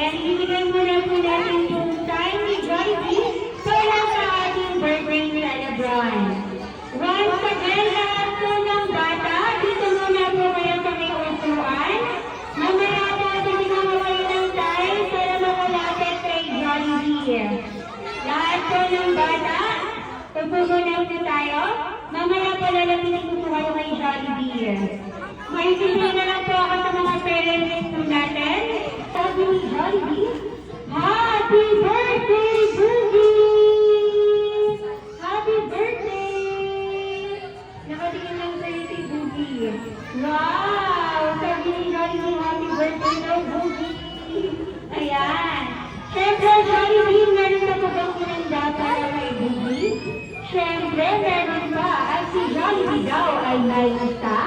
And ibigay muna po natin yung time ni Jollibee para sa ating birthday celebrant. Once again, lahat po ng bata, dito muna po kayo sa may upuan. Mamaya po bibigyan mo kayo ng time para makalapit kay Jollibee. Lahat po ng bata, upo muna po tayo. Mamaya po lalapitin ko po kayo kay Jollibee. May sino na lang po ako sa mga parents po natin. Sabi ni Jollibee, Happy birthday, Boogie! Happy birthday! Nakatingin lang sa'yo si Boogie. Wow! Sabi ni Jollibee, happy birthday daw, Boogie! Ayan. Siyempre, Jollibee, meron na po bang kinanda para kay Boogie? Siyempre, meron pa. At si Jollibee daw ay may isa.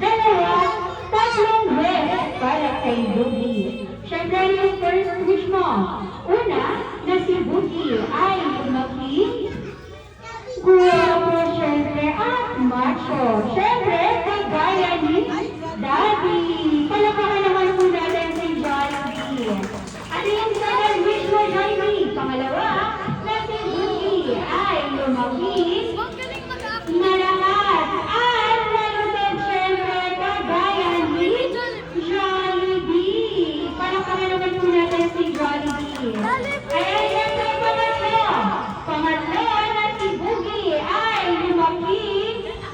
Dalawa, tatlong wish para kay Boogie. Siyempre, yung first wish mo. Una, na si Boogie ay lumaki, guwapo, siyempre, at macho. Siyempre, kagaya ni Daddy. Palakahan naman po natin si Jollibee. Ano yung second wish mo, Jollibee? Pangalawa, na si Boogie ay lumaki, malakas, at malusog, siyempre, kagaya ni Jollibee. Palakahan naman po natin si Jollibee. Ayan, siyempre, pangatlo na si Boogie ay lumaki,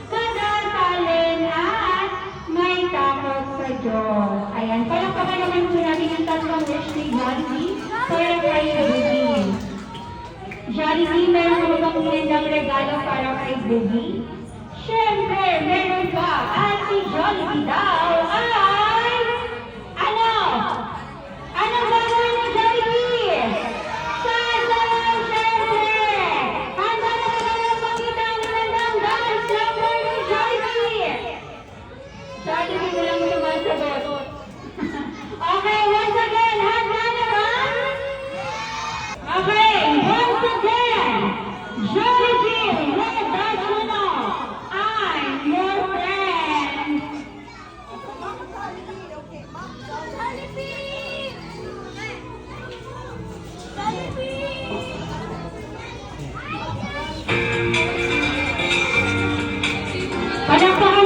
kadasalin at may takot sa Diyos. Ayan, palakahan naman po natin yung tatlong wish ni Jollibee para kay Boogie. Jollibee, meron ka bang magandang regalo para kay Boogie? Siyempre, meron ka. At si Jollibee daw ay... Ano? Anong gagawin ni Jollibee? Sasayaw, siyempre! Handa na ba kayo makita ang magandang dance number ni Jollibee? Jollibee, walang sumasagot. Okay, once again, handa na ba? Okay, once again, Jollibee, let us know, I'm your friend. Palakpakan